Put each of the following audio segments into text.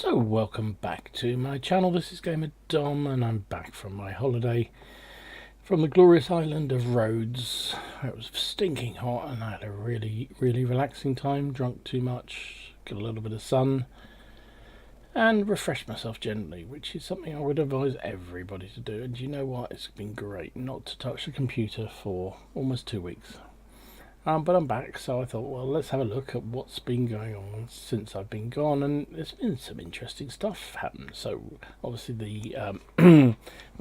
So welcome back to my channel. This is Gamer Dom and I'm back from my holiday from the glorious island of Rhodes. It was stinking hot and I had a really relaxing time. Drunk too much, got a little bit of sun and refreshed myself gently, which is something I would advise everybody to do. And you know what, it's been great not to touch the computer for almost 2 weeks. But I'm back, so I thought, well, let's have a look at what's been going on since I've been gone, and there's been some interesting stuff happened. So, obviously, we're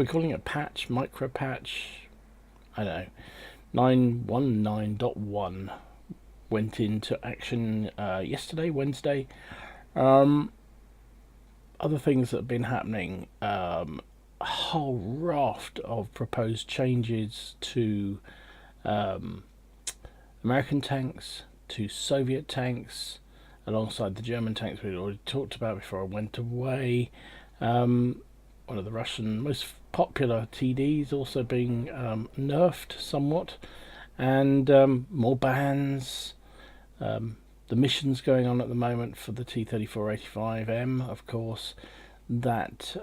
calling it a patch, micro patch, I don't know, 919.1 went into action yesterday, Wednesday. Other things that have been happening, a whole raft of proposed changes to American tanks, to Soviet tanks, alongside the German tanks we'd already talked about before I went away. One of the Russian most popular TDs also being nerfed somewhat, and more bans. The missions going on at the moment for the T-3485M, of course, that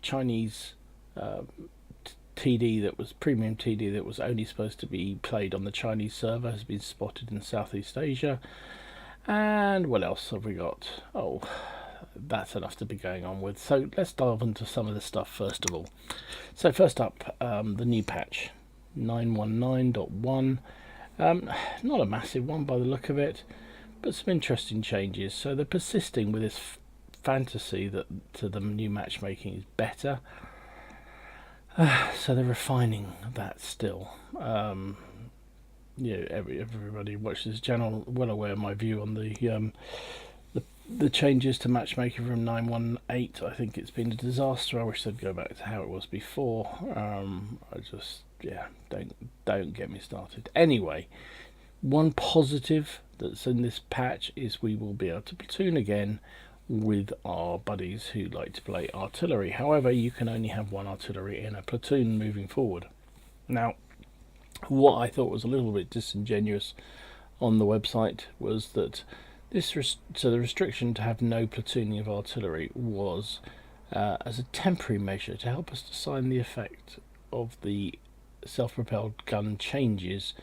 Chinese TD that was premium TD that was only supposed to be played on the Chinese server has been spotted in Southeast Asia. And what else have we got? Oh, that's enough to be going on with. So let's dive into some of the stuff first of all. So first up, the new patch 919.1. Not a massive one by the look of it, but some interesting changes. So they're persisting with this fantasy that the new matchmaking is better. So they're refining that still. Everybody watches this channel well aware of my view on the changes to matchmaking from 918. I think it's been a disaster. I wish they'd go back to how it was before. I just don't get me started. Anyway, one positive that's in this patch is we will be able to platoon again with our buddies who like to play artillery. However, you can only have one artillery in a platoon moving forward. Now, what I thought was a little bit disingenuous on the website was that the restriction to have no platooning of artillery was as a temporary measure to help us decide the effect of the self-propelled gun changes.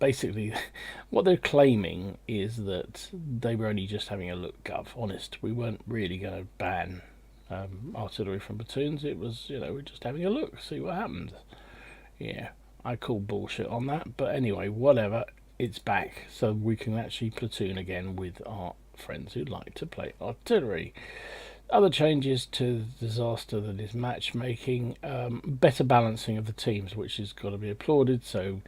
Basically, what they're claiming is that they were only just having a look, Gov. Honest, we weren't really going to ban artillery from platoons. It was, we're just having a look, see what happens. Yeah, I call bullshit on that. But anyway, whatever, it's back. So we can actually platoon again with our friends who like to play artillery. Other changes to the disaster that is matchmaking, better balancing of the teams, which has got to be applauded. So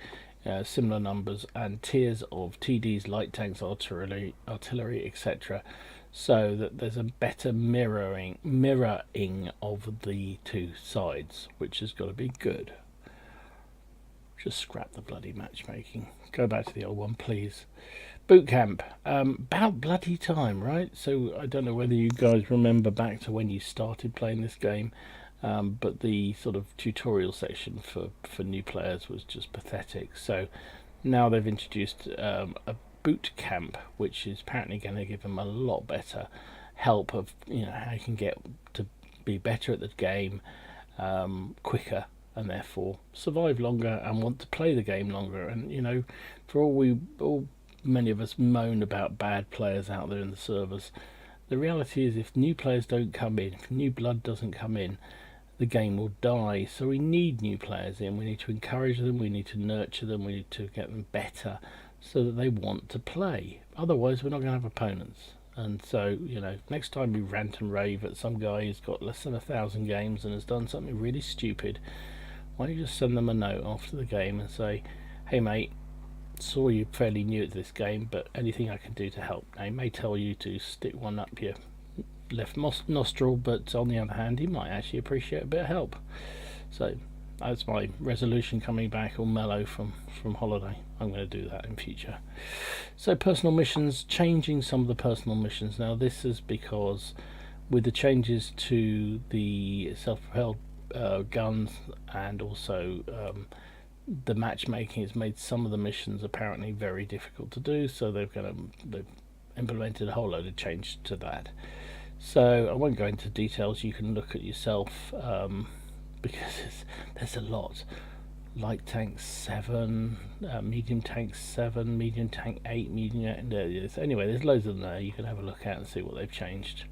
similar numbers and tiers of TDs, light tanks, artillery, etc., so that there's a better mirroring of the two sides, which has got to be good. Just scrap the bloody matchmaking. Go back to the old one, please. Boot camp. About bloody time, right? So I don't know whether you guys remember back to when you started playing this game. But the sort of tutorial section for new players was just pathetic. So now they've introduced a boot camp, which is apparently going to give them a lot better help of how you can get to be better at the game quicker, and therefore survive longer and want to play the game longer. And for all many of us moan about bad players out there in the servers, the reality is if new players don't come in, if new blood doesn't come in, the game will die. So we need new players in. We need to encourage them, we need to nurture them, we need to get them better so that they want to play. Otherwise we're not going to have opponents. And so next time you rant and rave at some guy who's got less than 1,000 games and has done something really stupid, why don't you just send them a note after the game and say, hey mate, saw you fairly new at this game, but anything I can do to help. Now, he may tell you to stick one up your left nostril, but on the other hand he might actually appreciate a bit of help. So that's my resolution coming back all mellow from holiday. I'm going to do that in future. So personal missions, changing some of the personal missions. Now this is because with the changes to the self-propelled guns and also the matchmaking has made some of the missions apparently very difficult to do, so they've implemented a whole load of change to that. So I won't go into details. You can look at yourself, because there's a lot. Light tank 7, medium tank 7, medium tank 8, anyway, there's loads of them there you can have a look at and see what they've changed.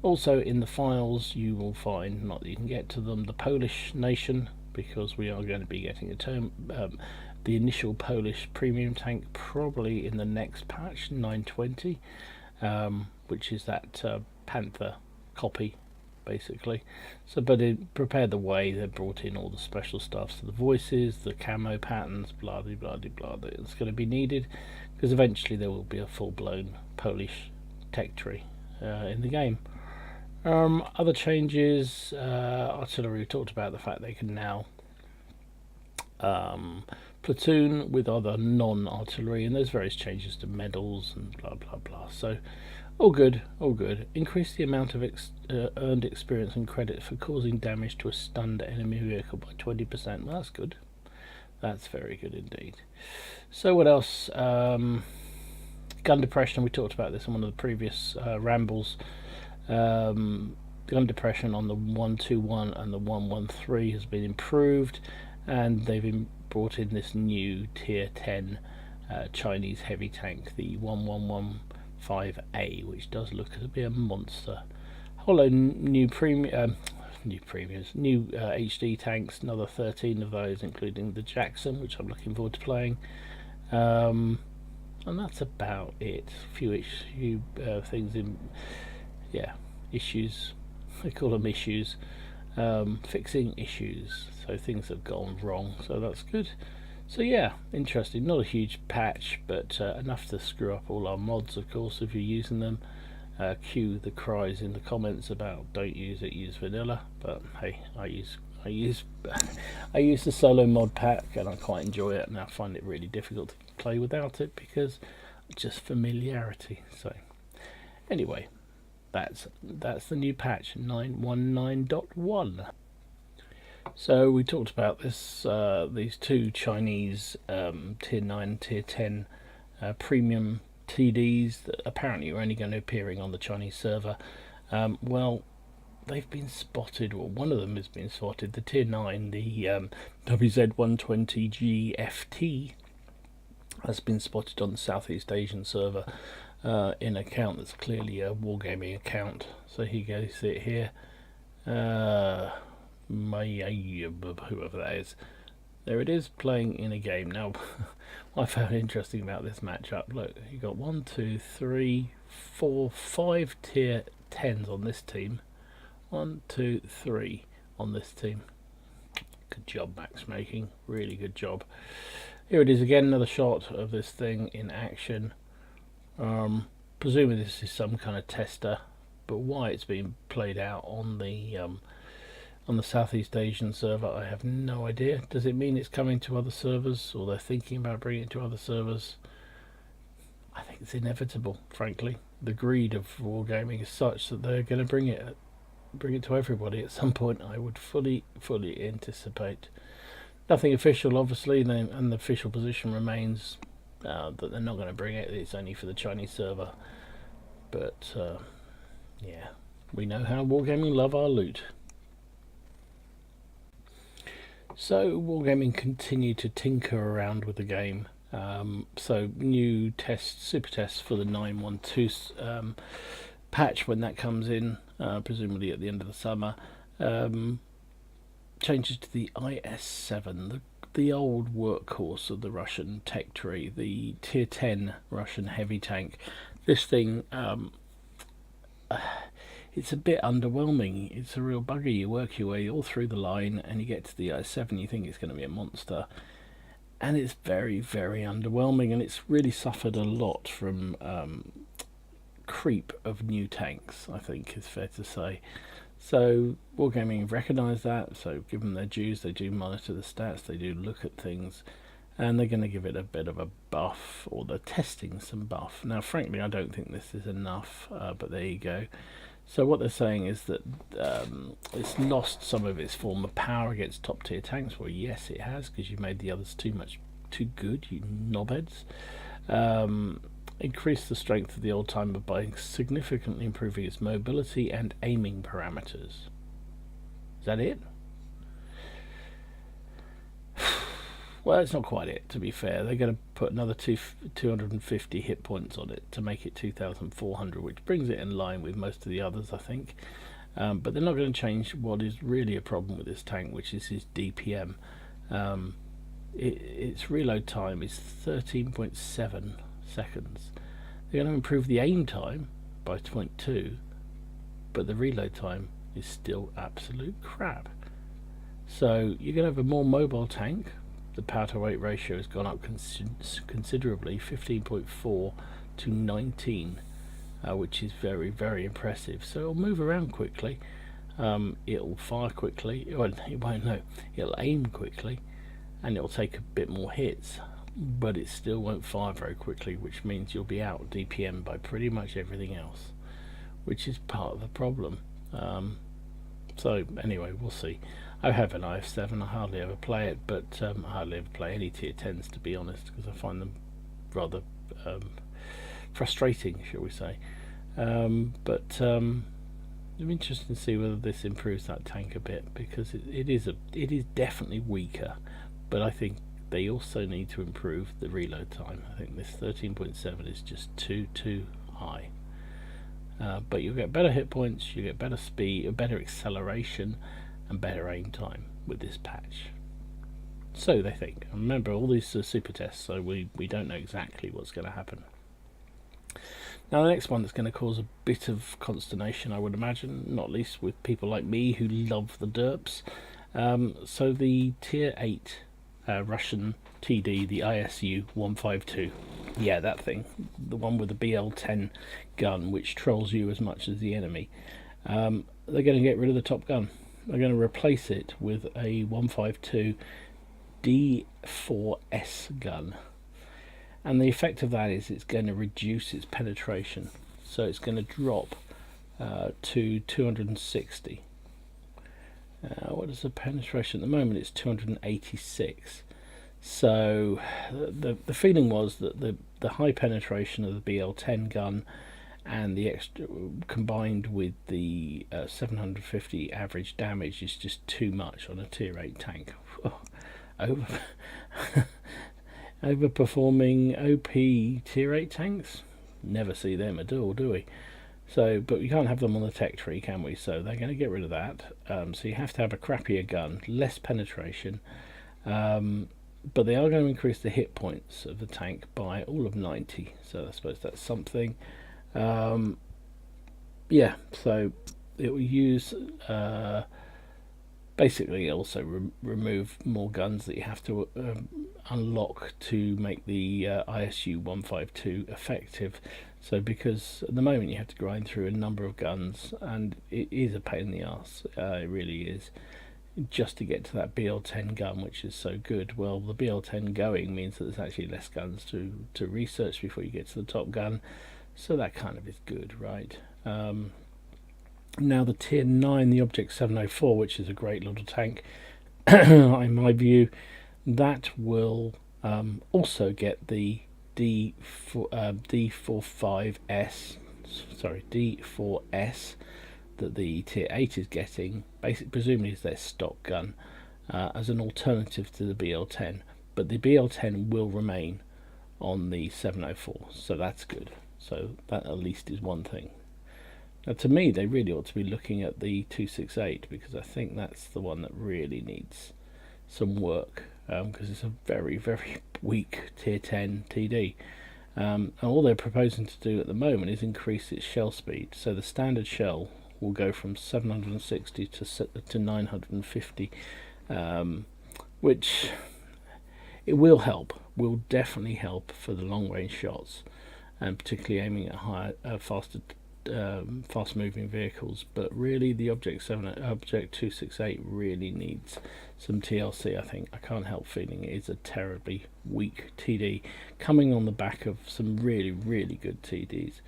Also in the files you will find, not that you can get to them, the Polish nation, because we are going to be getting the initial Polish premium tank probably in the next patch 920, which is that Panther copy basically. So, but it prepared the way. They brought in all the special stuff, so the voices, the camo patterns, blah blah blah blah. It's going to be needed because eventually there will be a full-blown Polish tech tree in the game. Other changes, artillery. We talked about the fact they can now platoon with other non-artillery, and there's various changes to medals and blah blah blah. So all good, all good. Increase the amount of earned experience and credit for causing damage to a stunned enemy vehicle by 20%. Well, that's good. That's very good indeed. So what else? Gun depression. We talked about this in one of the previous rambles. Gun depression on the 121 and the 113 has been improved, and they've brought in this new tier 10 Chinese heavy tank, the 1115A, which does look to be a monster. Whole load new HD tanks, another 13 of those, including the Jackson, which I'm looking forward to playing. And that's about it. A few things in, issues. They call them issues. Fixing issues, so things have gone wrong, so that's good. So yeah, interesting. Not a huge patch, but enough to screw up all our mods, of course, if you're using them. Cue the cries in the comments about don't use it, use vanilla. But hey, I use the solo mod pack, and I quite enjoy it, and I find it really difficult to play without it because just familiarity. So anyway, that's the new patch 919.1. So we talked about this, these two Chinese tier 9, tier 10 premium TDs that apparently are only going to be appearing on the Chinese server. Well, they've been spotted, or one of them has been spotted. The tier 9, the WZ120GFT, has been spotted on the Southeast Asian server in an account that's clearly a wargaming account. So here you go, see it here. Whoever that is, there it is, playing in a game. Now what I found interesting about this matchup, look, you got 1 2 3 4 5 tier 10s on this team, 1 2 3 on this team. Good job matchmaking, really good job. Here it is again, another shot of this thing in action. Presumably this is some kind of tester, but why it's being played out on the Southeast Asian server, I have no idea. Does it mean it's coming to other servers, or they're thinking about bringing it to other servers? I think it's inevitable, frankly. The greed of wargaming is such that they're going to bring it to everybody at some point. I would fully anticipate. Nothing official, obviously, and the official position remains that they're not going to bring it. It's only for the Chinese server. But yeah, we know how wargaming love our loot. So wargaming continued to tinker around with the game. So new tests, super tests for the 912 patch when that comes in, presumably at the end of the summer. Changes to the IS-7, the old workhorse of the Russian tech tree, the tier 10 Russian heavy tank. This thing, it's a bit underwhelming. It's a real bugger. You work your way all through the line and you get to the IS-7, you think it's going to be a monster, and it's very underwhelming, and it's really suffered a lot from creep of new tanks, I think is fair to say. So wargaming have recognised that, so give them their dues. They do monitor the stats, they do look at things, and they're going to give it a bit of a buff, or they're testing some buff. Now frankly I don't think this is enough, but there you go. So what they're saying is that it's lost some of its former power against top tier tanks. Well, yes it has, because you made the others too good, you knobheads. increase the strength of the old-timer by significantly improving its mobility and aiming parameters. Is that it? Well, it's not quite it, to be fair. They're going to put another 250 hit points on it to make it 2,400, which brings it in line with most of the others, I think. But they're not going to change what is really a problem with this tank, which is his DPM. Its reload time is 13.7 seconds. They're going to improve the aim time by 0.2, but the reload time is still absolute crap. So you're going to have a more mobile tank. The power to weight ratio has gone up considerably, 15.4 to 19, which is very, very impressive. So it'll move around quickly, it'll fire quickly, well, it won't, no, it'll aim quickly, and it'll take a bit more hits, but it still won't fire very quickly, which means you'll be out DPM by pretty much everything else, which is part of the problem. So anyway, we'll see. I have an IF7. I hardly ever play it, but I hardly ever play any tier 10s, to be honest, because I find them rather frustrating, shall we say. But I'm interested to see whether this improves that tank a bit, because it is definitely weaker, but I think they also need to improve the reload time. I think this 13.7 is just too high. But you'll get better hit points, you get better speed, better acceleration, and better aim time with this patch. So they think. And remember, all these are super tests, so we don't know exactly what's going to happen. Now the next one that's going to cause a bit of consternation, I would imagine, not least with people like me who love the derps. So the tier 8 Russian TD, the ISU 152. Yeah, that thing. The one with the BL-10 gun, which trolls you as much as the enemy. They're going to get rid of the top gun. They're going to replace it with a 152 D4S gun. And the effect of that is it's going to reduce its penetration. So it's going to drop to 260. What is the penetration? At the moment it's 286. So the feeling was that the high penetration of the BL-10 gun and the extra combined with the 750 average damage is just too much on a tier 8 tank. Overperforming OP tier 8 tanks, never see them at all, do we? So, but we can't have them on the tech tree, can we? So they're going to get rid of that. So you have to have a crappier gun, less penetration, but they are going to increase the hit points of the tank by all of 90. So I suppose that's something. Yeah, so it will use basically also remove more guns that you have to unlock to make the ISU 152 effective. So because at the moment you have to grind through a number of guns, and it is a pain in the arse, it really is, just to get to that BL-10 gun, which is so good. Well, the BL-10 going means that there's actually less guns to research before you get to the top gun, so that kind of is good, right? Now the tier 9, the Object 704, which is a great little tank, in my view, that will also get the D4S that the tier 8 is getting, basically presumably is their stock gun, as an alternative to the BL-10, but the BL-10 will remain on the 704, so that's good. So that at least is one thing. Now to me they really ought to be looking at the 268, because I think that's the one that really needs some work, because it's a very, very weak tier 10 TD. And all they're proposing to do at the moment is increase its shell speed. So the standard shell will go from 760 to 950, which it will help, will definitely help for the long range shots, and particularly aiming at higher, fast moving vehicles. But really the Object 268 really needs some TLC. I think I can't help feeling it is a terribly weak TD, coming on the back of some really, really good TDs.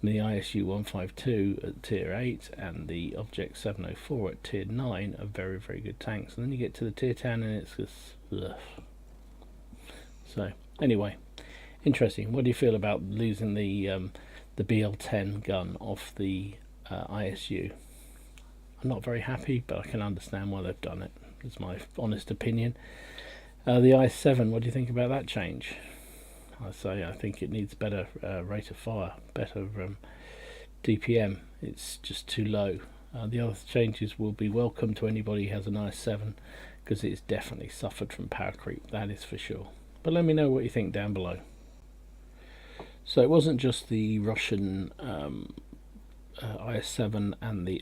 The ISU 152 at tier 8 and the Object 704 at tier 9 are very, very good tanks, and then you get to the tier 10 and it's just ugh. So anyway, Interesting. What do you feel about losing the BL10 gun off the ISU? I'm not very happy, but I can understand why they've done it. It's my honest opinion. The i7, what do you think about that change? I think it needs better rate of fire, better DPM. It's just too low. The other changes will be welcome to anybody who has an i7, because it's definitely suffered from power creep, that is for sure. But let me know what you think down below. So it wasn't just the Russian i7 and the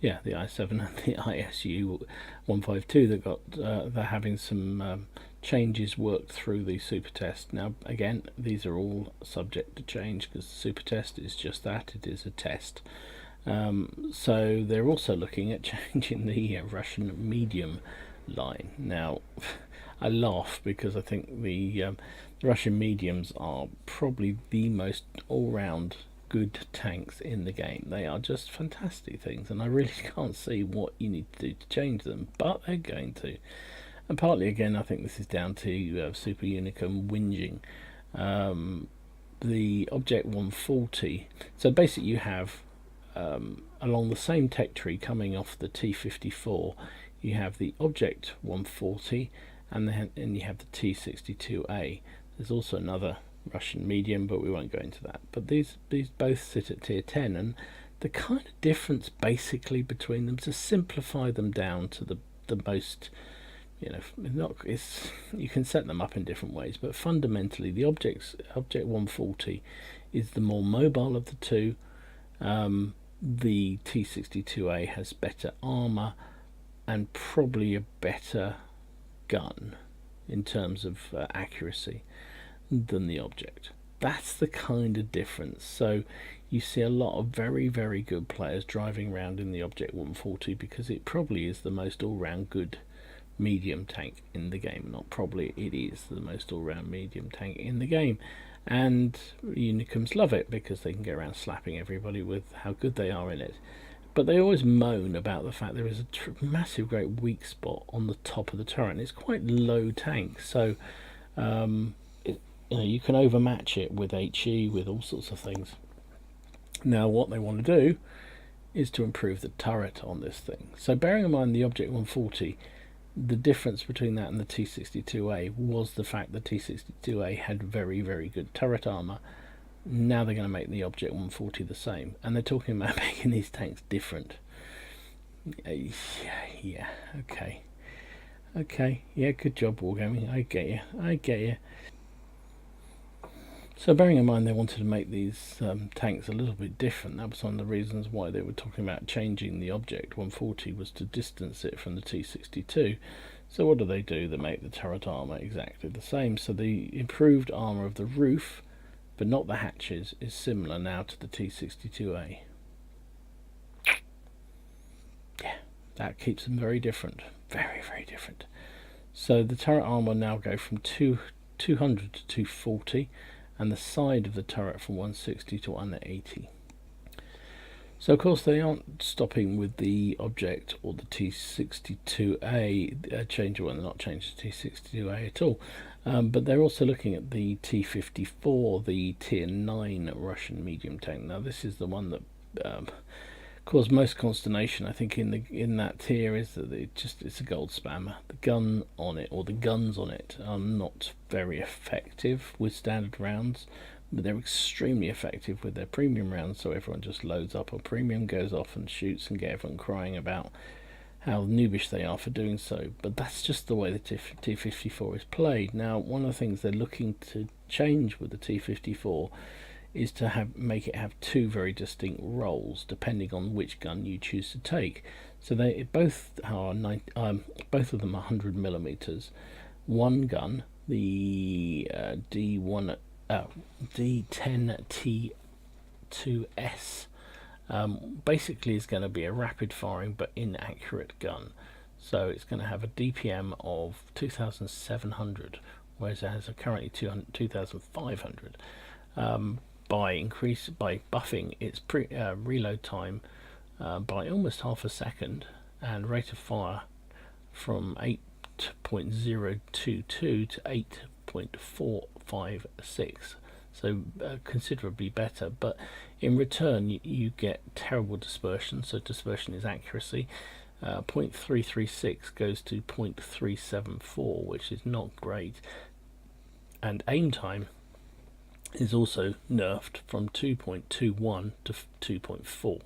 the i7 and the ISU 152 that got they're having some changes worked through the super test. Now again, these are all subject to change because the super test is just that, it is a test. So they're also looking at changing the Russian medium line. Now I laugh because I think the Russian mediums are probably the most all-round good tanks in the game. They are just fantastic things, and I really can't see what you need to do to change them, but they're going to. And partly again, I think this is down to Super Unicum whinging. The Object 140, so basically you have along the same tech tree coming off the T54, you have the Object 140 and then you have the T62A. There's also another Russian medium, but we won't go into that. But these both sit at tier 10, and the kind of difference basically between them, to simplify them down to the most, you can set them up in different ways, but fundamentally the Object 140 is the more mobile of the two. The T62A has better armor and probably a better gun in terms of accuracy than the Object. That's the kind of difference. So you see a lot of very, very good players driving around in the Object 140 because it probably is the most all-round good medium tank in the game. Not probably, it is the most all-round medium tank in the game. And Unicums love it because they can go around slapping everybody with how good they are in it. But they always moan about the fact there is a massive, great weak spot on the top of the turret. And it's quite low tank, so you can overmatch it with HE, with all sorts of things. Now what they want to do is to improve the turret on this thing. So bearing in mind the Object 140, the difference between that and the T62A was the fact the T62A had very, very good turret armor. Now they're going to make the Object 140 the same, and they're talking about making these tanks different. Yeah, okay, yeah, good job Wargaming, I get you. So bearing in mind they wanted to make these tanks a little bit different, that was one of the reasons why they were talking about changing the Object 140, was to distance it from the T62. So what do? They make the turret armor exactly the same. So the improved armor of the roof, but not the hatches, is similar now to the T62A. Yeah, that keeps them very different, very, very different. So the turret armor now go from 200 to 240, and the side of the turret from 160 to 180. So of course they aren't stopping with the Object or the T62A change, well, they're not changing the T62A at all, but they're also looking at the T54, the tier 9 Russian medium tank. Now this is the one that caused most consternation, I think, in that tier, is that it's a gold spammer. The gun on it, or the guns on it, are not very effective with standard rounds, but they're extremely effective with their premium rounds. So everyone just loads up on premium, goes off and shoots, and get everyone crying about how noobish they are for doing so. But that's just the way the T54 is played. Now one of the things they're looking to change with the T54 is to make it have two very distinct roles depending on which gun you choose to take. So they both are both of them are 100 millimeters. One gun, the D10T2S, basically is going to be a rapid firing but inaccurate gun. So it's going to have a DPM of 2,700, whereas it has currently 2,500. By buffing its reload time by almost half a second, and rate of fire from 8.022 to 8.4 0.56, so considerably better. But in return, you get terrible dispersion. So dispersion is accuracy. 0.336 goes to 0.374, which is not great. And aim time is also nerfed from 2.21 to 2.4.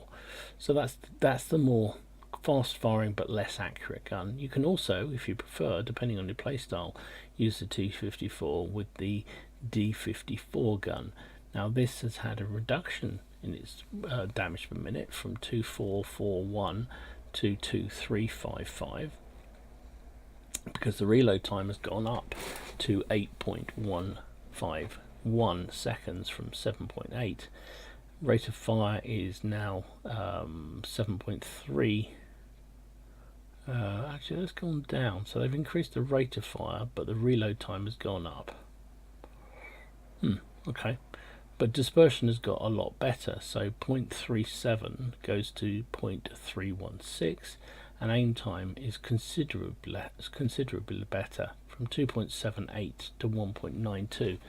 So that's the more fast firing but less accurate gun. You can also, if you prefer, depending on your playstyle, use the T54 with the D54 gun. Now this has had a reduction in its damage per minute from 2441 to 2355, because the reload time has gone up to 8.151 seconds from 7.8. Rate of fire is now 7.3. Actually, that's gone down. So they've increased the rate of fire, but the reload time has gone up. Okay. But dispersion has got a lot better. So 0.37 goes to 0.316, and aim time is considerably better, from 2.78 to 1.92.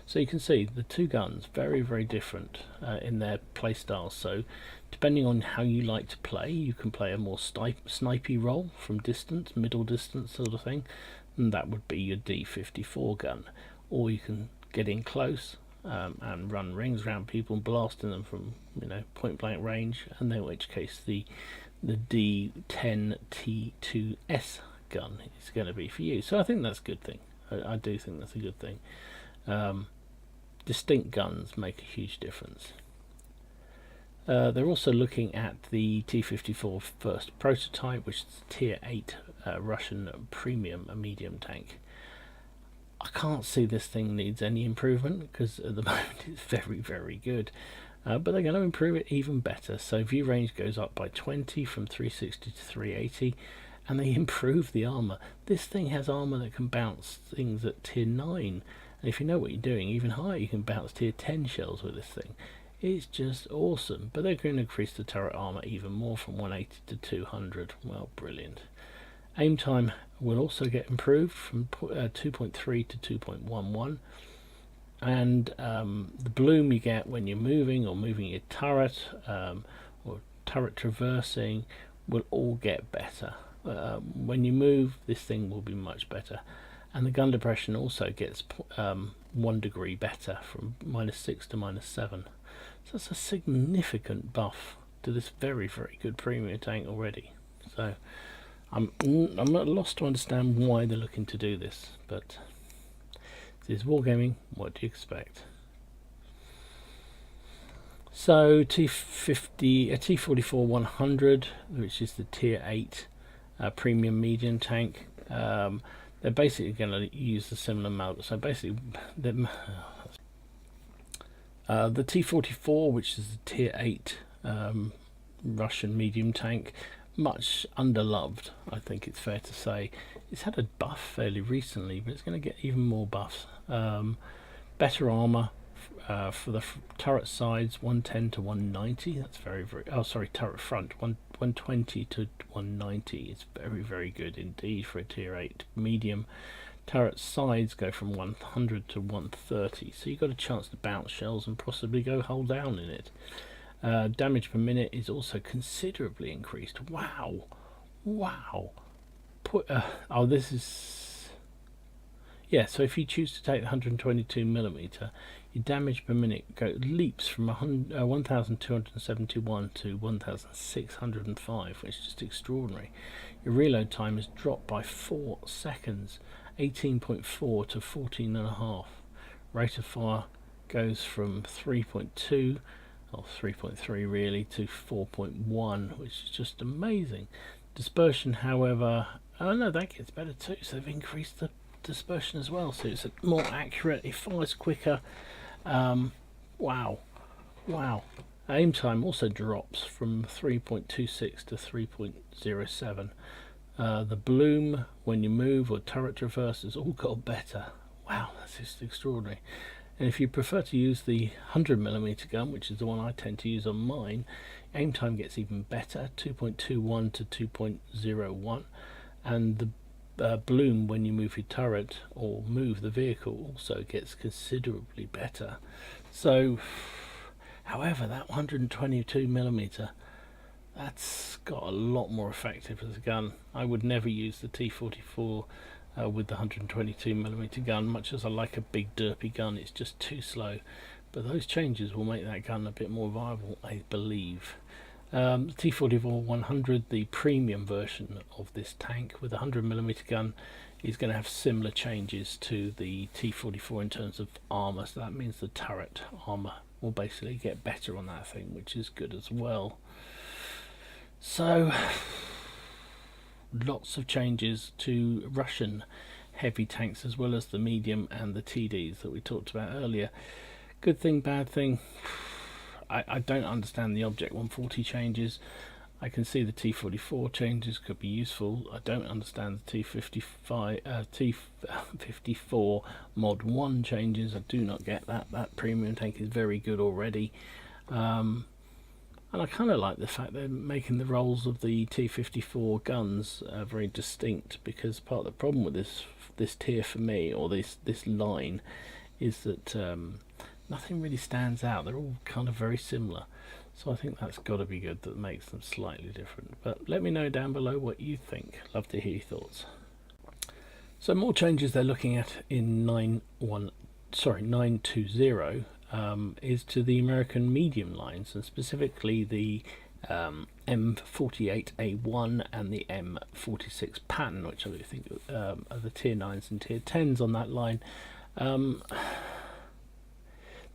So you can see the two guns very, very different in their play styles. So depending on how you like to play, you can play a more snipey role from distance, middle distance sort of thing, and that would be your D54 gun. Or you can get in close and run rings around people, blasting them from point blank range, and in which case the D10T2S gun is going to be for you. So I think that's a good thing. I do think that's a good thing. Distinct guns make a huge difference. They're also looking at the T54 first prototype, which is Tier 8 Russian premium medium tank. I can't see this thing needs any improvement, because at the moment it's very, very good. But they're going to improve it even better. So view range goes up by 20 from 360 to 380, and they improve the armor. This thing has armor that can bounce things at tier 9, and if you know what you're doing, even higher, you can bounce tier 10 shells with this thing. It's just awesome. But they're going to increase the turret armor even more, from 180 to 200. Well, brilliant. Aim time will also get improved from 2.3 to 2.11, and the bloom you get when you're moving or moving your turret or turret traversing will all get better. When you move, this thing will be much better, and the gun depression also gets 1 degree better, from -6 to -7. So that's a significant buff to this very, very good premium tank already. So I'm at a loss to understand why they're looking to do this, but this is wargaming. What do you expect? So T44-100, which is the Tier 8 premium medium tank. They're basically going to use the similar model. So basically, the T44, which is the Tier 8 Russian medium tank, much underloved, I think it's fair to say. It's had a buff fairly recently, but it's going to get even more buffs. Better armor for the turret sides, 110 to 190. That's very, very. Oh, sorry, turret front, 120 to 190. It's very, very good indeed for a Tier 8 medium. Turret sides go from 100 to 130, so you've got a chance to bounce shells and possibly go hull down in it. Damage per minute is also considerably increased. Wow. Oh, this is... Yeah, so if you choose to take the 122mm, your damage per minute leaps from 1271 to 1605, which is just extraordinary. Your reload time is dropped by 4 seconds, 18.4 to 14.5. Rate of fire goes from 3.2 or 3.3 really to 4.1, which is just amazing. Dispersion, however, oh no, that gets better too. So they've increased the dispersion as well, so it's more accurate. It fires quicker. Wow. Aim time also drops from 3.26 to 3.07. The bloom when you move or turret traverse has all got better. Wow, that's just extraordinary. And if you prefer to use the 100mm gun, which is the one I tend to use on mine, aim time gets even better, 2.21 to 2.01, and the bloom when you move your turret or move the vehicle also gets considerably better. So, however, that 122mm, that's got a lot more effective as a gun. I would never use the T44 with the 122mm gun, much as I like a big derpy gun. It's just too slow. But those changes will make that gun a bit more viable, I believe. The T44-100, the premium version of this tank with a 100mm gun, is going to have similar changes to the T44 in terms of armour. So that means the turret armour will basically get better on that thing, which is good as well. So, lots of changes to Russian heavy tanks as well as the medium and the TDs that we talked about earlier. Good thing, bad thing, I don't understand the Object 140 changes. I can see the T44 changes could be useful. I don't understand the T54 Mod 1 changes. I do not get that. That premium tank is very good already. And I kind of like the fact they're making the roles of the T54 guns very distinct, because part of the problem with this tier for me, or this line, is that nothing really stands out. They're all kind of very similar. So I think that's got to be good, that makes them slightly different. But let me know down below what you think. Love to hear your thoughts. So more changes they're looking at in 920 is to the American medium lines, and specifically the M48A1 and the M46 pattern, which I think are the tier 9s and tier 10s on that line.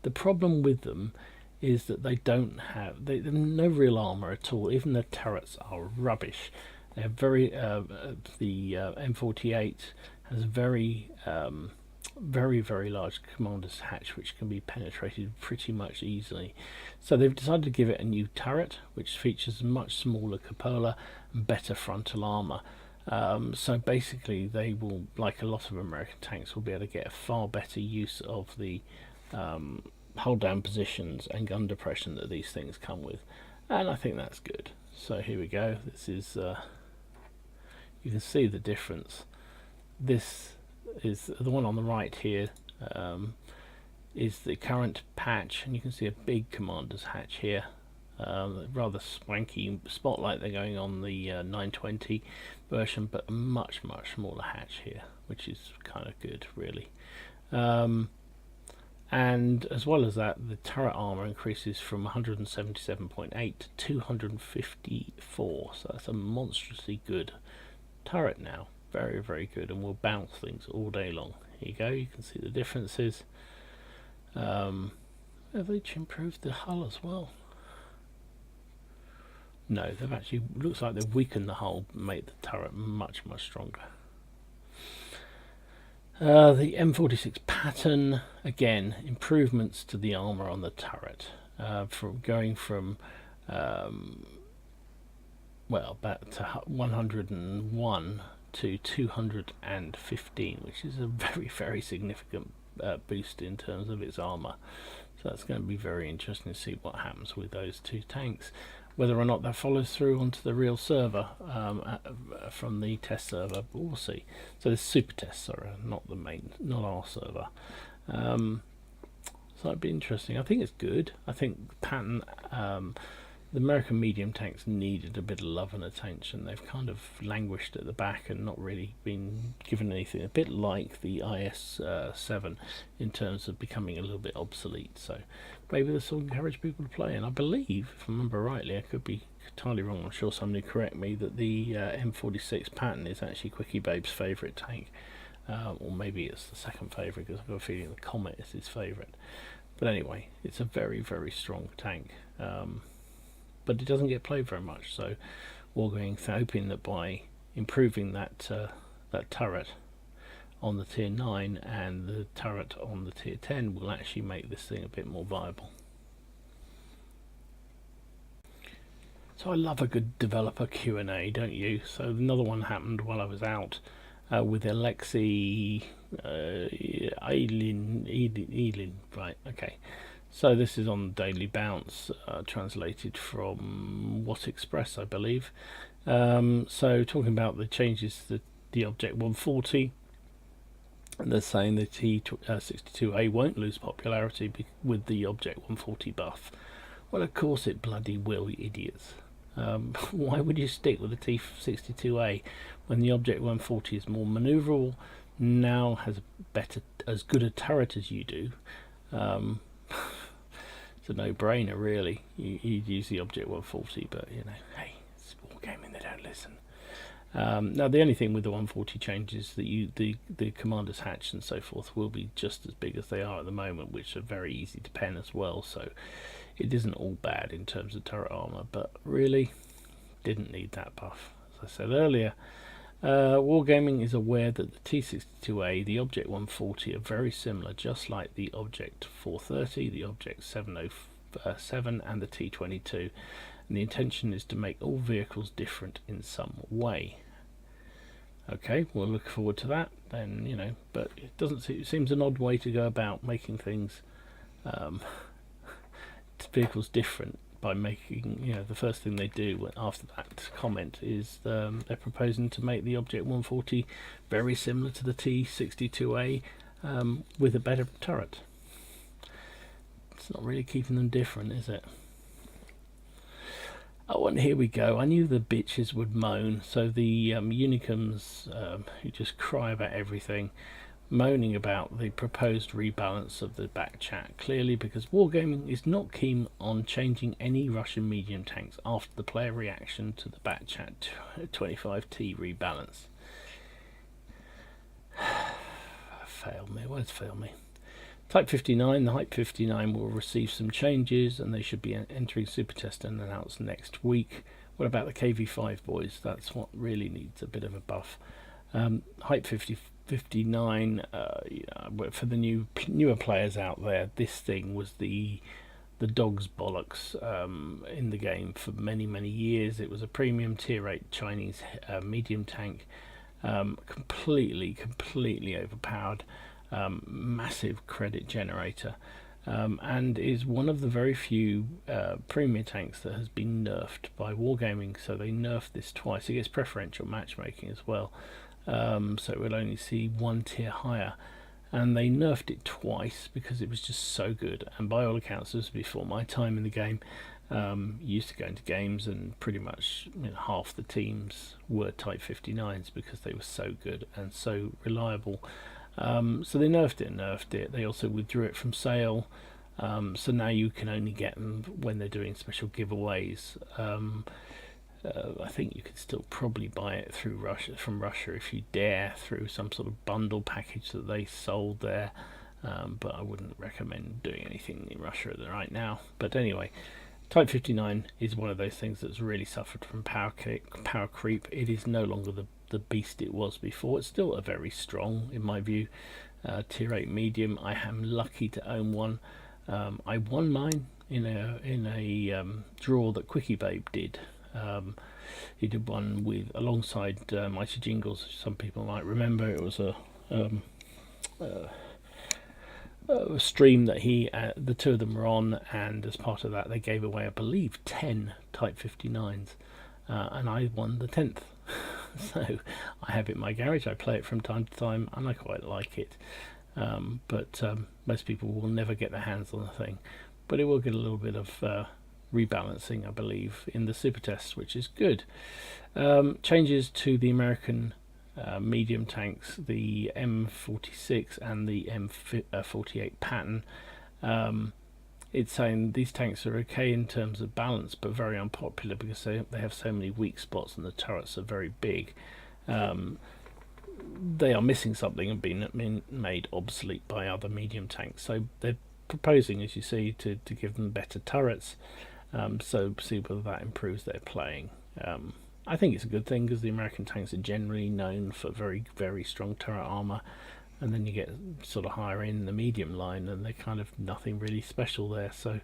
The problem with them is that they don't have they have no real armor at all. Even the turrets are rubbish. They have very the M48 has very large commander's hatch, which can be penetrated pretty much easily. So they've decided to give it a new turret, which features a much smaller cupola and better frontal armor. So basically, they will, like a lot of American tanks, will be able to get a far better use of the hold down positions and gun depression that these things come with, and I think that's good. So here we go. This is you can see the difference. This is the one on the right here, is the current patch, and you can see a big commander's hatch here. Rather swanky spotlight they're going on the 920 version, but a much smaller hatch here, which is kind of good, really. And as well as that, the turret armor increases from 177.8 to 254, so that's a monstrously good turret now. Very good, and will bounce things all day long. Here you go, you can see the differences. Have they improved the hull as well? No, they've actually, looks like they've weakened the hull, made the turret much stronger. The M46 pattern, again, improvements to the armor on the turret, from going from well, about to 101 to 215, which is a very significant boost in terms of its armor. So that's going to be very interesting to see what happens with those two tanks. Whether or not that follows through onto the real server from the test server, we'll see. So this super test server, not the main, not our server. So that'd be interesting. I think it's good. I think the pattern, the American medium tanks needed a bit of love and attention. They've kind of languished at the back and not really been given anything. A bit like the IS-7 in terms of becoming a little bit obsolete. So maybe this will encourage people to play. And I believe, if I remember rightly, I could be entirely wrong, I'm sure somebody correct me, that the M46 pattern is actually Quickie Babe's favourite tank. Or maybe it's the second favourite, because I've got a feeling the Comet is his favourite. But anyway, it's a very strong tank. But it doesn't get played very much, so we're hoping that by improving that that turret on the tier 9 and the turret on the tier 10 will actually make this thing a bit more viable. So I love a good developer Q&A, don't you? So another one happened while I was out with Alexei Elin, right, okay. So this is on Daily Bounce, translated from What Express, I believe. So talking about the changes the Object 140, and they're saying the T62A won't lose popularity with the Object 140 buff. Well, of course it bloody will, you idiots. Why would you stick with the T62A when the Object 140 is more manoeuvrable, now has as good a turret as you do? It's a no-brainer, really. You'd use the Object 140, but you know, hey, it's wargaming, they don't listen. Now the only thing with the 140 changes that the commander's hatch and so forth will be just as big as they are at the moment, which are very easy to pen as well, so it isn't all bad in terms of turret armor, but really didn't need that buff. As I said earlier, Wargaming is aware that the T62A, the Object 140 are very similar, just like the Object 430, the Object 707 and the T22, and the intention is to make all vehicles different in some way. Okay, we'll look forward to that then, you know, but it seems an odd way to go about making things vehicles different by making, you know, the first thing they do after that comment is they're proposing to make the Object 140 very similar to the T62A with a better turret. It's not really keeping them different, is it? Oh, and here we go. I knew the bitches would moan. So the unicums who just cry about everything, moaning about the proposed rebalance of the back chat, clearly because Wargaming is not keen on changing any Russian medium tanks after the player reaction to the back chat 25T rebalance. Failed me. Words fail me. Type 59, the Hype 59 will receive some changes and they should be entering Super Test and announced next week. What about the KV5 boys? That's what really needs a bit of a buff. Hype 59, for the newer players out there, this thing was the dog's bollocks in the game for many years. It was a premium tier 8 Chinese medium tank, completely overpowered. Massive credit generator, and is one of the very few premium tanks that has been nerfed by Wargaming. So they nerfed this twice. It gets preferential matchmaking as well, so it will only see one tier higher, and they nerfed it twice because it was just so good. And by all accounts, this was before my time in the game. Used to go into games and pretty much, you know, half the teams were Type 59s because they were so good and so reliable. So they nerfed it. They also withdrew it from sale, so now you can only get them when they're doing special giveaways. I think you could still probably buy it from Russia if you dare, through some sort of bundle package that they sold there, but I wouldn't recommend doing anything in Russia right now. But anyway, Type 59 is one of those things that's really suffered from power creep. It is no longer the beast it was before. It's still a very strong, in my view, tier 8 medium. I am lucky to own one. I won mine in a draw that Quickie Babe did. He did one alongside Mighty Jingles. Some people might remember it was a stream that the two of them were on, and as part of that they gave away, I believe, 10 Type 59s, and I won the 10th. So I have it in my garage. I play it from time to time and I quite like it, but most people will never get their hands on the thing, but it will get a little bit of rebalancing, I believe, in the super test, which is good. Changes to the American medium tanks, the M46 and the M48 pattern. It's saying these tanks are okay in terms of balance, but very unpopular because they have so many weak spots and the turrets are very big. They are missing something and being made obsolete by other medium tanks. So they're proposing, as you see, to give them better turrets. So see whether that improves their playing. I think it's a good thing because the American tanks are generally known for very strong turret armor. And then you get sort of higher in the medium line and they're kind of nothing really special there. So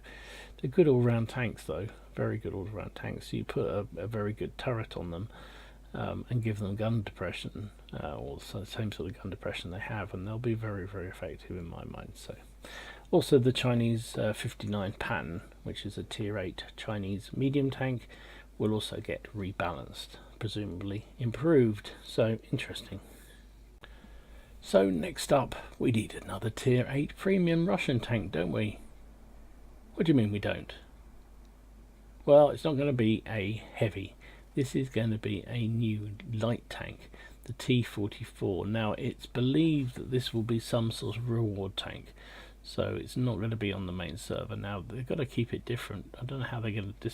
they're good all-round tanks though, very good all-round tanks. So you put a very good turret on them and give them gun depression, or the same sort of gun depression they have, and they'll be very effective in my mind. So also the Chinese 59 pattern, which is a tier 8 Chinese medium tank, will also get rebalanced, presumably improved. So interesting. So next up, we need another tier 8 premium Russian tank, don't we? What do you mean we don't? Well, it's not going to be a heavy. This is going to be a new light tank, the T-44. Now, it's believed that this will be some sort of reward tank, so it's not going to be on the main server. Now, they've got to keep it different. I don't know how they're going to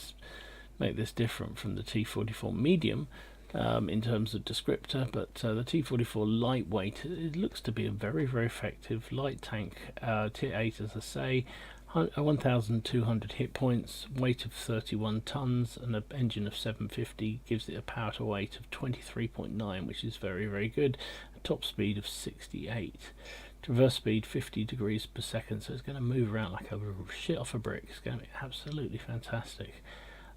make this different from the T-44 medium in terms of descriptor, but the T-44 lightweight, it looks to be a very, very effective light tank. Tier 8, as I say, 1,200 hit points, weight of 31 tons, and an engine of 750 gives it a power to weight of 23.9, which is very, very good. A top speed of 68. Traverse speed 50 degrees per second, so it's going to move around like a shit off a brick. It's going to be absolutely fantastic.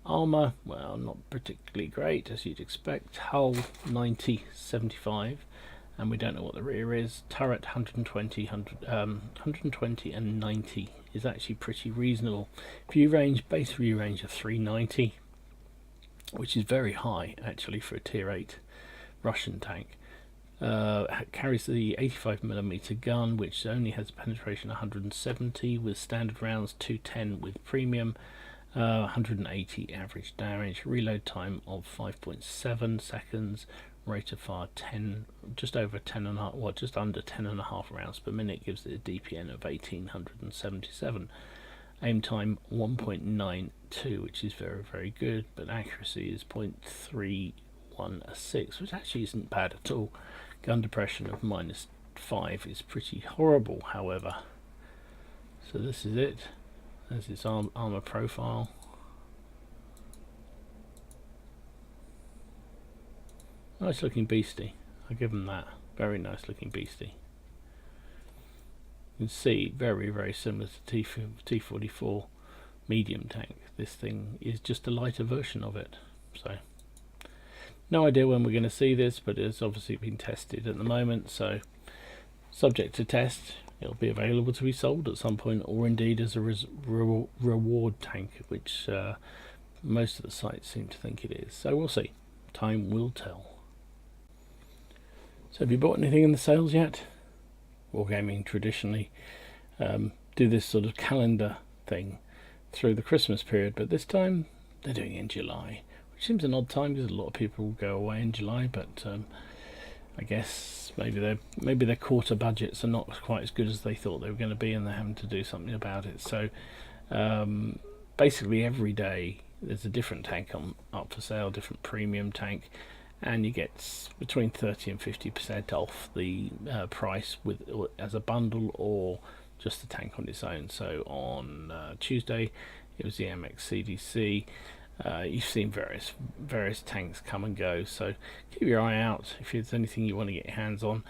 Armour, well, not particularly great, as you'd expect. Hull 90, 75. And we don't know what the rear is. Turret 120 and 90 is actually pretty reasonable. View range, base view range of 390, which is very high actually for a tier 8 Russian tank. Carries the 85mm gun, which only has penetration 170 with standard rounds, 210 with premium. 180 average damage, reload time of 5.7 seconds, rate of fire 10, just over 10 and a half, well, just under 10.5 rounds per minute, gives it a DPN of 1877. Aim time 1.92, which is very, very good, but accuracy is 0.316, which actually isn't bad at all. Gun depression of -5 is pretty horrible, however. So this is it. There's its armor profile. Nice looking beastie, I'll give them that. Very nice looking beastie. You can see very, very similar to T-44 medium tank. This thing is just a lighter version of it. So no idea when we're going to see this, but it's obviously been tested at the moment, so subject to test. It'll be available to be sold at some point, or indeed as a reward tank, which most of the sites seem to think it is. So we'll see. Time will tell. So have you bought anything in the sales yet? Wargaming traditionally do this sort of calendar thing through the Christmas period, but this time they're doing it in July, which seems an odd time because a lot of people go away in July, but I guess maybe their quarter budgets are not quite as good as they thought they were going to be, and they're having to do something about it. So basically every day there's a different tank up for sale, different premium tank, and you get between 30 and 50% off the price as a bundle or just the tank on its own. So on Tuesday it was the MX CDC. You've seen various tanks come and go, so keep your eye out if there's anything you want to get your hands on.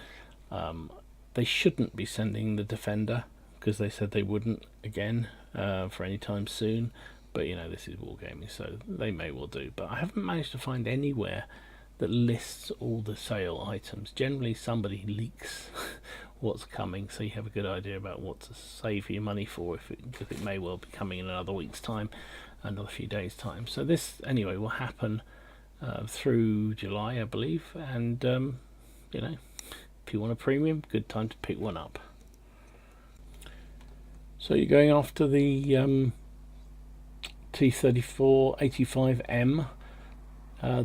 They shouldn't be sending the Defender, because they said they wouldn't again for any time soon, but you know, this is Wargaming, so they may well do. But I haven't managed to find anywhere that lists all the sale items. Generally somebody leaks what's coming, so you have a good idea about what to save your money for, because it may well be coming in another week's time, another few days time. So this anyway will happen through July, I believe, and you know, if you want a premium, good time to pick one up. So you're going after the T-34-85M,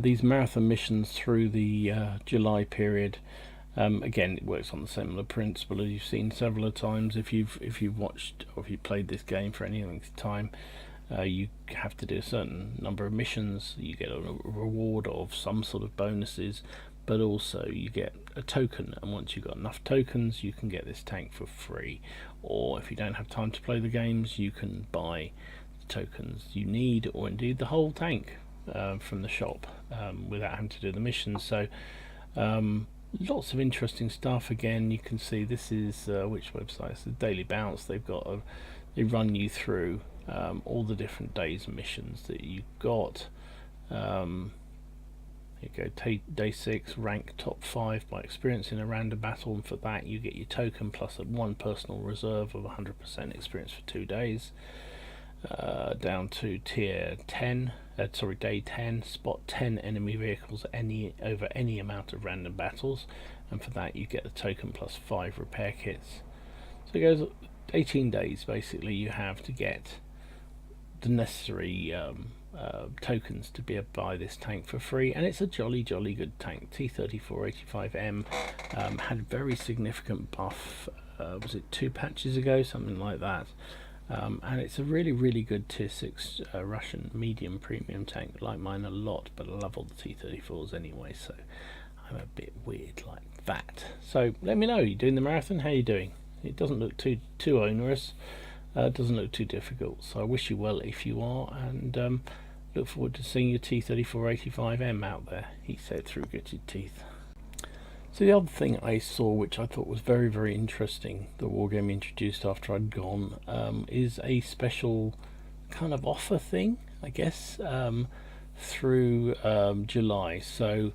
these marathon missions through the July period. Again, it works on the similar principle as you've seen several times. If you've watched or if you played this game for any length of time, you have to do a certain number of missions. You get a reward of some sort of bonuses, but also you get a token, and once you've got enough tokens you can get this tank for free, or if you don't have time to play the games you can buy the tokens you need, or indeed the whole tank from the shop without having to do the missions. So lots of interesting stuff. Again, you can see this is which website? It's the Daily Bounce. They've got they run you through all the different days and missions that you've got. You go day 6, rank top 5 by experiencing a random battle, and for that you get your token plus one personal reserve of 100% experience for 2 days. down to tier 10, day 10, spot 10 enemy vehicles over any amount of random battles, and for that you get the token plus 5 repair kits. So it goes 18 days basically you have to get the necessary tokens to be able to buy this tank for free, and it's a jolly good tank. T3485M had a very significant buff, was it 2 patches ago, something like that, and it's a really good tier 6 Russian medium premium tank. I like mine a lot, but I love all the T34s anyway, so I'm a bit weird like that. So let me know, you doing the marathon? How you doing? It doesn't look too onerous. Doesn't look too difficult, so I wish you well if you are, and look forward to seeing your T3485M out there, he said through gritted teeth. So the other thing I saw, which I thought was very interesting, the Wargame introduced after I'd gone, is a special kind of offer thing, I guess, through July. So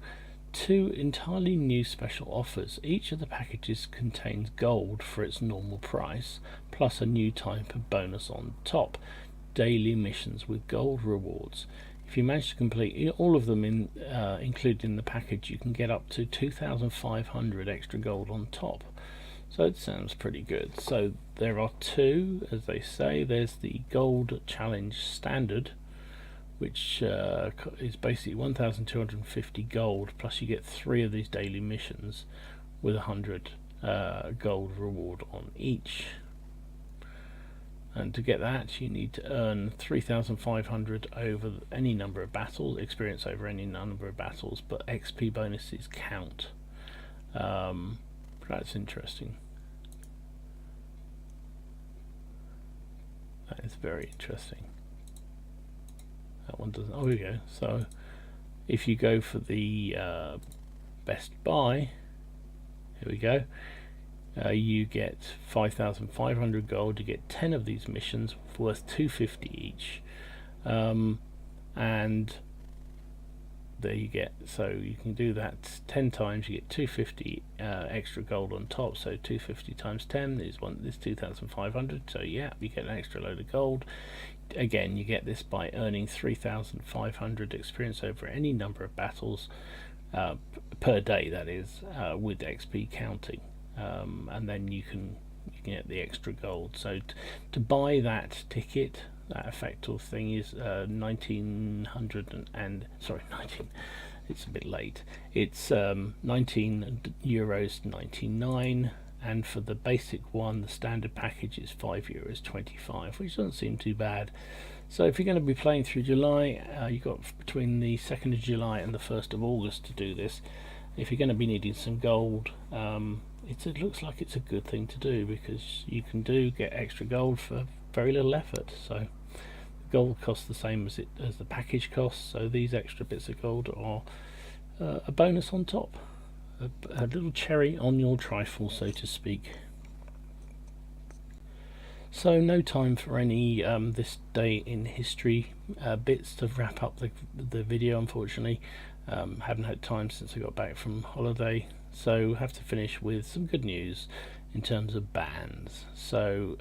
2 entirely new special offers. Each of the packages contains gold for its normal price, plus a new type of bonus on top. Daily missions with gold rewards. If you manage to complete all of them included in the package, you can get up to 2,500 extra gold on top. So it sounds pretty good. So there are 2, as they say. There's the Gold Challenge Standard, which is basically 1,250 gold, plus you get 3 of these daily missions with 100 gold reward on each. And to get that, you need to earn 3,500 over any number of battles, experience over any number of battles, but XP bonuses count. That's interesting. That is very interesting. That one doesn't. Oh, here we go. So if you go for the best buy, here we go. You get 5,500 gold. You get 10 of these missions worth 250 each, and there you get. So you can do that 10 times. You get 250 extra gold on top. So 250 times 10 is 2,500. So yeah, you get an extra load of gold. Again, you get this by earning 3,500 experience over any number of battles per day. That is with XP counting. And then you can get the extra gold. So to buy that ticket, that effective thing, is 1900 and sorry 19. It's a bit late. It's €19.99, and for the basic one, the standard package is €5.25, which doesn't seem too bad. So if you're going to be playing through July, you've got between the 2nd of July and the 1st of August to do this. If you're going to be needing some gold, it looks like it's a good thing to do, because you can get extra gold for very little effort. So gold costs the same as the package costs, so these extra bits of gold are a bonus on top, a little cherry on your trifle, so to speak. So no time for any this day in history bits to wrap up the video, unfortunately. Haven't had time since I got back from holiday, so have to finish with some good news in terms of bans. So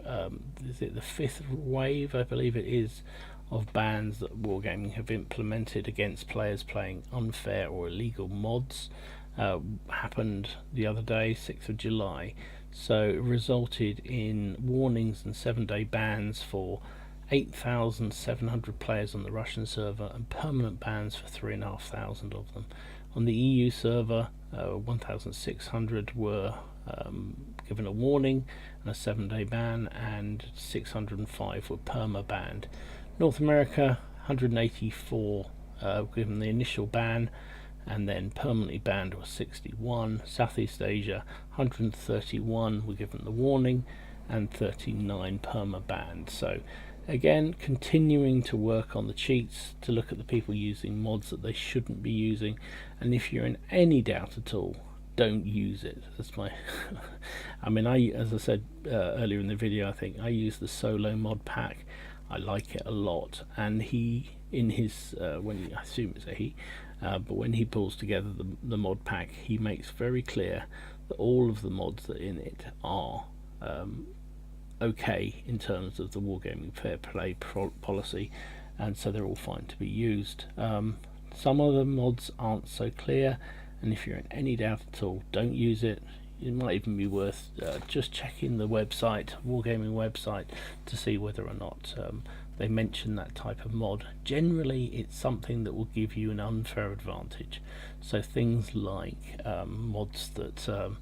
is it the 5th wave, I believe it is, of bans that Wargaming have implemented against players playing unfair or illegal mods? Happened the other day, 6th of July. So it resulted in warnings and 7-day bans for 8,700 players on the Russian server, and permanent bans for 3,500 of them. On the EU server, 1,600 were given a warning and a 7-day ban, and 605 were perma banned. North America, 184 given the initial ban, and then permanently banned was 61. Southeast Asia, 131 were given the warning, and 39 perma banned. So again, continuing to work on the cheats, to look at the people using mods that they shouldn't be using, and if you're in any doubt at all, don't use it. That's my I mean, as I said earlier in the video, I think I use the solo mod pack. I like it a lot, and he, in his I assume it's a he, but when he pulls together the mod pack, he makes very clear that all of the mods that are in it are okay in terms of the Wargaming Fair Play policy, and so they're all fine to be used. Some of the mods aren't so clear, and if you're in any doubt at all, don't use it. It might even be worth just checking the website, Wargaming website, to see whether or not they mention that type of mod. Generally, it's something that will give you an unfair advantage. So things like mods that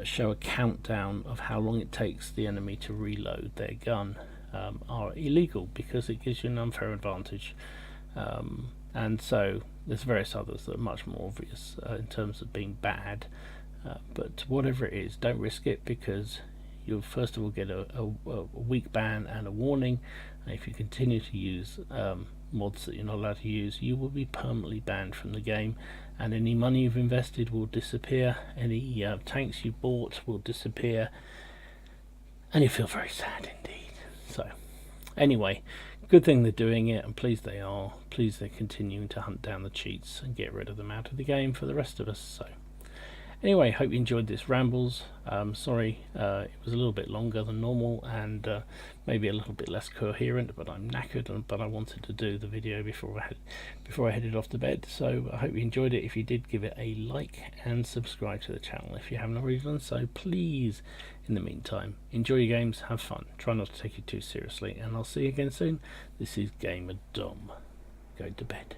show a countdown of how long it takes the enemy to reload their gun are illegal, because it gives you an unfair advantage. And so there's various others that are much more obvious in terms of being bad. But whatever it is, don't risk it, because you'll first of all get a weak ban and a warning. And if you continue to use mods that you're not allowed to use, you will be permanently banned from the game, and any money you've invested will disappear, any tanks you bought will disappear, and you feel very sad indeed. So anyway, good thing they're doing it, and pleased they are. Pleased they're continuing to hunt down the cheats and get rid of them out of the game for the rest of us. So anyway, hope you enjoyed this Rambles. Sorry it was a little bit longer than normal, and maybe a little bit less coherent, but I'm knackered, but I wanted to do the video before I headed off to bed. So I hope you enjoyed it. If you did, give it a like and subscribe to the channel if you haven't already done so. Please, in the meantime, enjoy your games, have fun, try not to take it too seriously, and I'll see you again soon. This is Gamer Dom, going to bed.